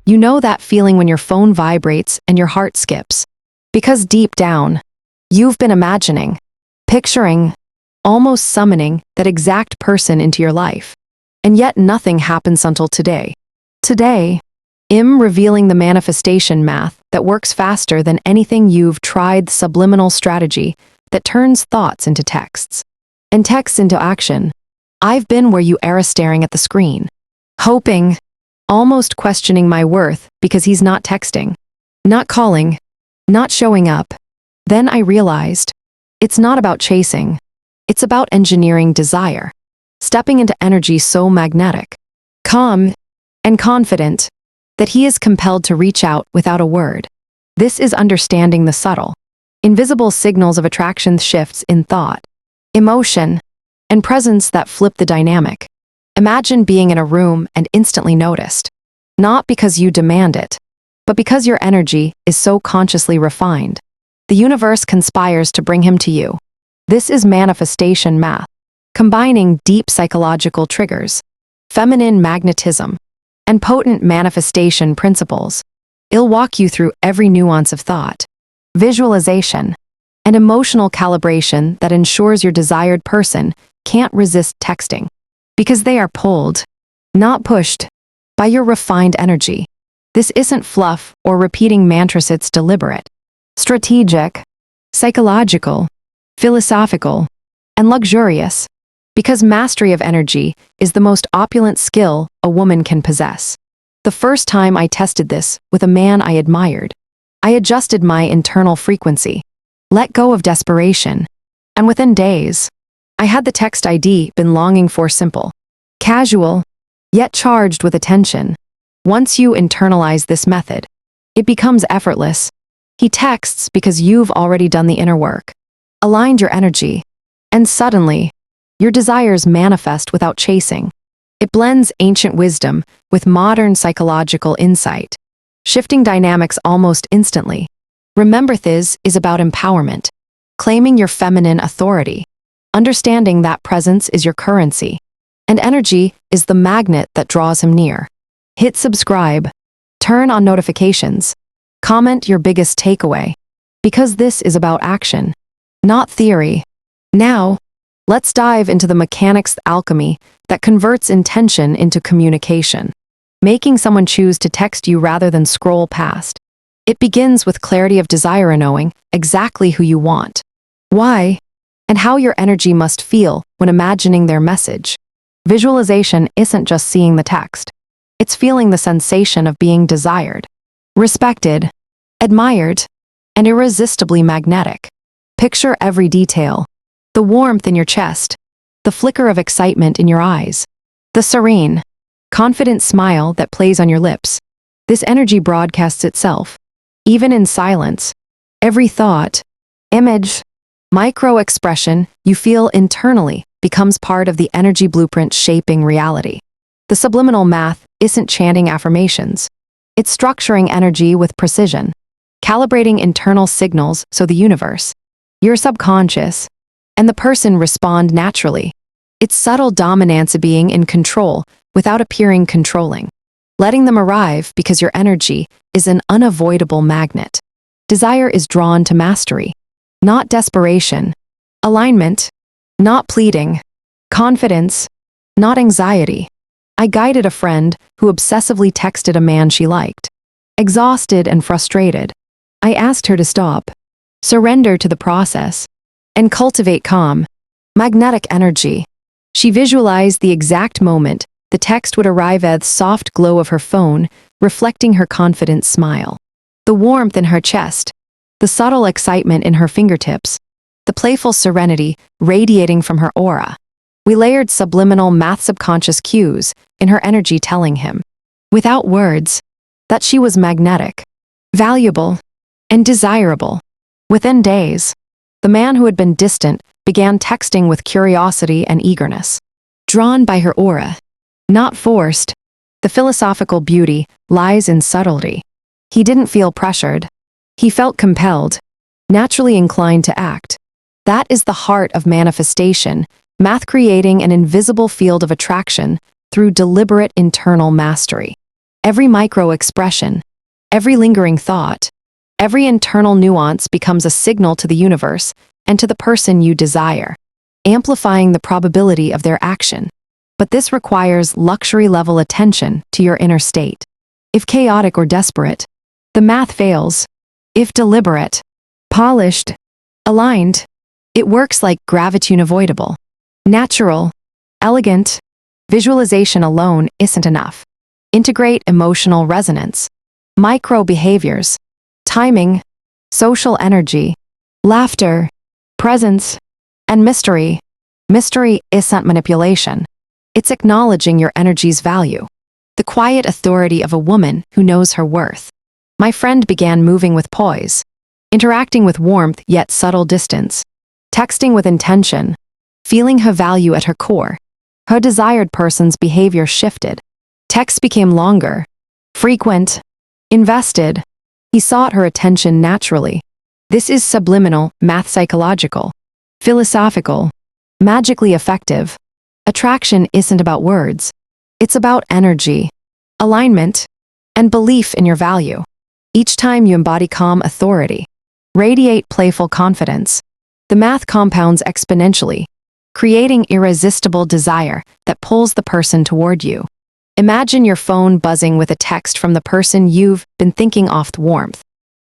You know that feeling when your phone vibrates and your heart skips. Because deep down, you've been imagining, picturing, almost summoning that exact person into your life. And yet nothing happens until today. Today, I'm revealing the manifestation math that works faster than anything you've tried, the subliminal strategy that turns thoughts into texts and texts into action. I've been where you are, staring at the screen, hoping, almost questioning my worth because he's not texting, not calling, not showing up. Then I realized it's not about chasing, it's about engineering desire, stepping into energy so magnetic, calm, and confident that he is compelled to reach out without a word. This is understanding the subtle, invisible signals of attraction shifts in thought, emotion, and presence that flip the dynamic. Imagine being in a room and instantly noticed, not because you demand it, but because your energy is so consciously refined. The universe conspires to bring him to you. This is manifestation math, combining deep psychological triggers, feminine magnetism, and potent manifestation principles. It'll walk you through every nuance of thought, visualization, and emotional calibration that ensures your desired person can't resist texting, because they are pulled, not pushed, by your refined energy. This isn't fluff or repeating mantras, it's deliberate, strategic, psychological, philosophical, and luxurious, because mastery of energy is the most opulent skill a woman can possess. The first time I tested this with a man I admired, I adjusted my internal frequency, let go of desperation, and within days, I had the text I'd been longing for: simple, casual, yet charged with attention. Once you internalize this method, it becomes effortless. He texts because you've already done the inner work, aligned your energy, and suddenly, your desires manifest without chasing. It blends ancient wisdom with modern psychological insight, shifting dynamics almost instantly. Remember, this is about empowerment, claiming your feminine authority, understanding that presence is your currency, and energy is the magnet that draws him near. Hit subscribe, turn on notifications, comment your biggest takeaway, because this is about action, not theory. Now, let's dive into the mechanics alchemy that converts intention into communication, making someone choose to text you rather than scroll past. It begins with clarity of desire and knowing exactly who you want, why, and how your energy must feel when imagining their message. Visualization isn't just seeing the text. It's feeling the sensation of being desired, respected, admired, and irresistibly magnetic. Picture every detail: the warmth in your chest, the flicker of excitement in your eyes, the serene, confident smile that plays on your lips. This energy broadcasts itself, even in silence. Every thought, image, micro-expression you feel internally becomes part of the energy blueprint shaping reality. The subliminal math isn't chanting affirmations. It's structuring energy with precision, calibrating internal signals so the universe, your subconscious, and the person respond naturally. It's subtle dominance of being in control without appearing controlling, letting them arrive because your energy is an unavoidable magnet. Desire is drawn to mastery, not desperation; alignment, not pleading; confidence, not anxiety. I guided a friend who obsessively texted a man she liked. Exhausted and frustrated, I asked her to stop, surrender to the process, and cultivate calm, magnetic energy. She visualized the exact moment the text would arrive at, the soft glow of her phone reflecting her confident smile, the warmth in her chest, the subtle excitement in her fingertips, the playful serenity radiating from her aura. We layered subliminal math subconscious cues in her energy, telling him, without words, that she was magnetic, valuable, and desirable. Within days, the man who had been distant began texting with curiosity and eagerness, drawn by her aura, not forced. The philosophical beauty lies in subtlety. He didn't feel pressured. He felt compelled, naturally inclined to act. That is the heart of manifestation, math creating an invisible field of attraction through deliberate internal mastery. Every micro-expression, every lingering thought, every internal nuance becomes a signal to the universe and to the person you desire, amplifying the probability of their action. But this requires luxury-level attention to your inner state. If chaotic or desperate, the math fails. If deliberate, polished, aligned, it works like gravity unavoidable. Natural, elegant, visualization alone isn't enough. Integrate emotional resonance, micro behaviors, timing, social energy, laughter, presence, and mystery. Mystery isn't manipulation. It's acknowledging your energy's value. The quiet authority of a woman who knows her worth. My friend began moving with poise, interacting with warmth yet subtle distance, texting with intention, feeling her value at her core. Her desired person's behavior shifted. Texts became longer, frequent, invested. He sought her attention naturally. This is subliminal, math psychological, philosophical, magically effective. Attraction isn't about words. It's about energy, alignment, and belief in your value. Each time you embody calm authority, radiate playful confidence, the math compounds exponentially, creating irresistible desire that pulls the person toward you. Imagine your phone buzzing with a text from the person you've been thinking of. Warmth,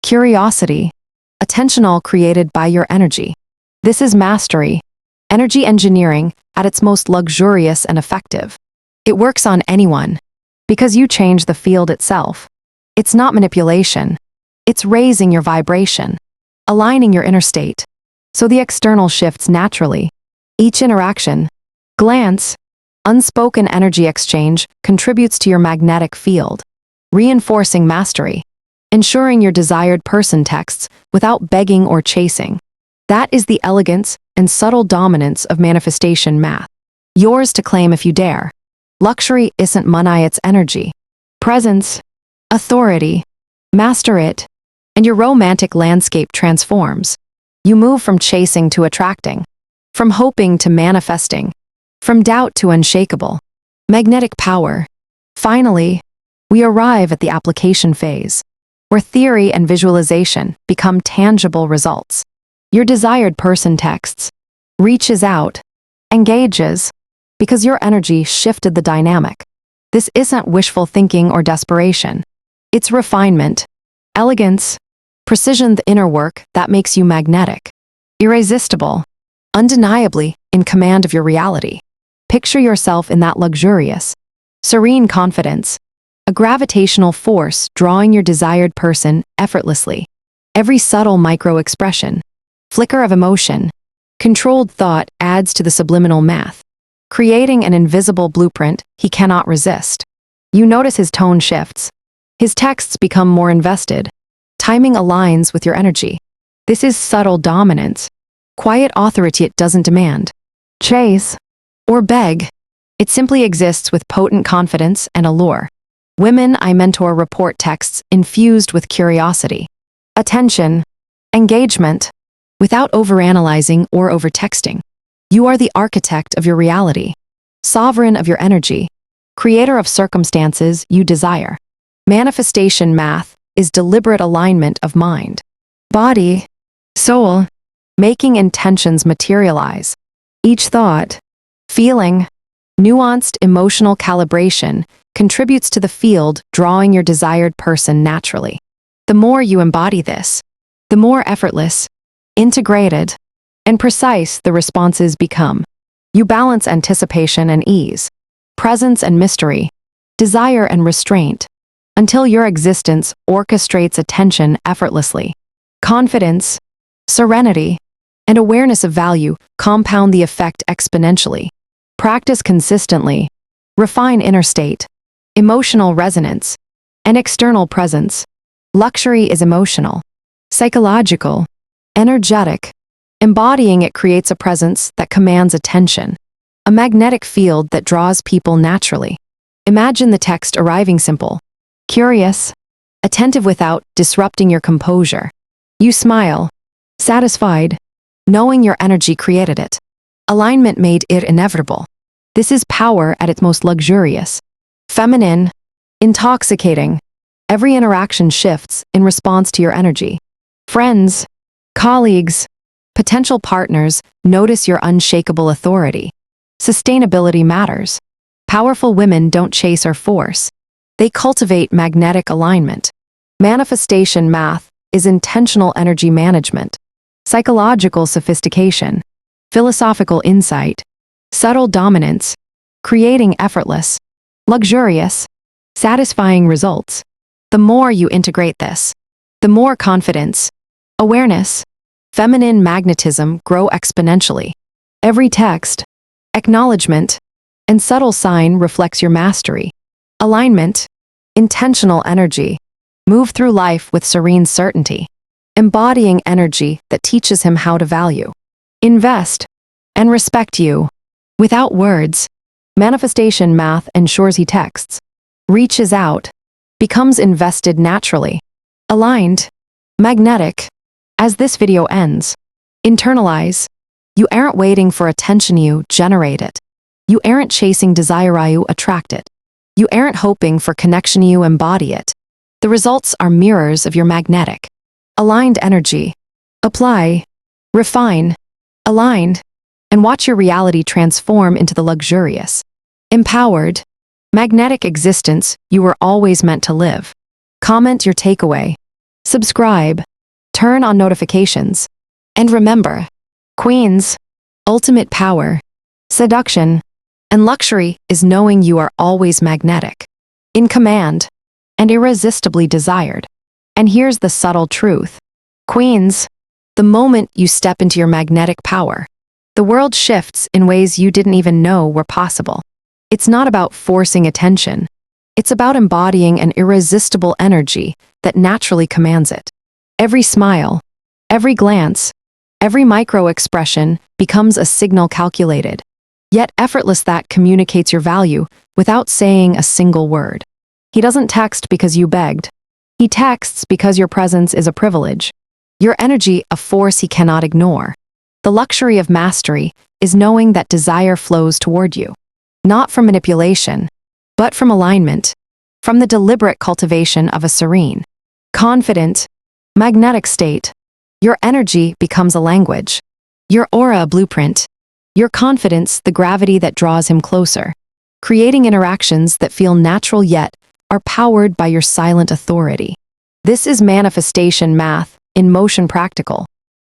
curiosity, attention, all created by your energy. This is mastery, energy engineering at its most luxurious and effective. It works on anyone because you change the field itself. It's not manipulation. It's raising your vibration, aligning your inner state, so the external shifts naturally. Each interaction, glance, unspoken energy exchange contributes to your magnetic field, reinforcing mastery, ensuring your desired person texts without begging or chasing. That is the elegance and subtle dominance of manifestation math. Yours to claim if you dare. Luxury isn't money, it's energy. Presence, authority, master it, and your romantic landscape transforms. You move from chasing to attracting, from hoping to manifesting, from doubt to unshakable. Magnetic power. Finally, we arrive at the application phase, where theory and visualization become tangible results. Your desired person texts, reaches out, engages, because your energy shifted the dynamic. This isn't wishful thinking or desperation. It's refinement, elegance, precision, the inner work that makes you magnetic, irresistible, undeniably in command of your reality. Picture yourself in that luxurious, serene confidence, a gravitational force drawing your desired person effortlessly. Every subtle micro-expression, flicker of emotion, controlled thought adds to the subliminal math, creating an invisible blueprint he cannot resist. You notice his tone shifts. His texts become more invested. Timing aligns with your energy. This is subtle dominance. Quiet authority. It doesn't demand, chase, or beg. It simply exists with potent confidence and allure. Women I mentor report texts infused with curiosity, attention, engagement, without overanalyzing or overtexting. You are the architect of your reality, sovereign of your energy, creator of circumstances you desire. Manifestation math is deliberate alignment of mind, body, soul, making intentions materialize. Each thought, feeling, nuanced emotional calibration contributes to the field drawing your desired person naturally. The more you embody this, the more effortless, integrated, and precise the responses become. You balance anticipation and ease, presence and mystery, desire and restraint, until your existence orchestrates attention effortlessly. Confidence, serenity, and awareness of value compound the effect exponentially. Practice consistently, refine inner state, emotional resonance, and external presence. Luxury is emotional, psychological, energetic. Embodying it creates a presence that commands attention, a magnetic field that draws people naturally. Imagine the text arriving simple, curious, attentive without disrupting your composure. You smile, satisfied, knowing your energy created it. Alignment made it inevitable. This is power at its most luxurious, feminine, Intoxicating. Every interaction shifts in response to your energy. Friends, colleagues, potential partners notice your unshakable authority. Sustainability matters. Powerful women don't chase or force. They cultivate magnetic alignment. Manifestation math is intentional energy management, psychological sophistication, philosophical insight, subtle dominance, creating effortless, luxurious, satisfying results. The more you integrate this, the more confidence, awareness, feminine magnetism grow exponentially. Every text, acknowledgement, and subtle sign reflects your mastery. Alignment, intentional energy. Move through life with serene certainty, embodying energy that teaches him how to value, invest, and respect you. Without words, manifestation math ensures he texts, reaches out, becomes invested naturally, aligned, magnetic. As this video ends, internalize. You aren't waiting for attention, you generate it. You aren't chasing desire, you attract it. You aren't hoping for connection, you embody it. The results are mirrors of your magnetic, aligned energy. Apply, refine, aligned, and watch your reality transform into the luxurious, empowered, magnetic existence you were always meant to live. Comment your takeaway, subscribe, turn on notifications, and remember, Queens, ultimate power, seduction, and luxury is knowing you are always magnetic, in command, and irresistibly desired. And here's the subtle truth. Queens, the moment you step into your magnetic power, the world shifts in ways you didn't even know were possible. It's not about forcing attention. It's about embodying an irresistible energy that naturally commands it. Every smile, every glance, every micro-expression becomes a signal calculated, yet effortless that communicates your value without saying a single word. He doesn't text because you begged. He texts because your presence is a privilege. Your energy a force he cannot ignore. The luxury of mastery is knowing that desire flows toward you, not from manipulation, but from alignment, from the deliberate cultivation of a serene, confident, magnetic state. Your energy becomes a language, your aura a blueprint, your confidence the gravity that draws him closer, creating interactions that feel natural yet are powered by your silent authority. This is manifestation math in motion, practical,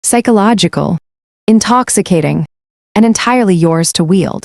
psychological, intoxicating, and entirely yours to wield.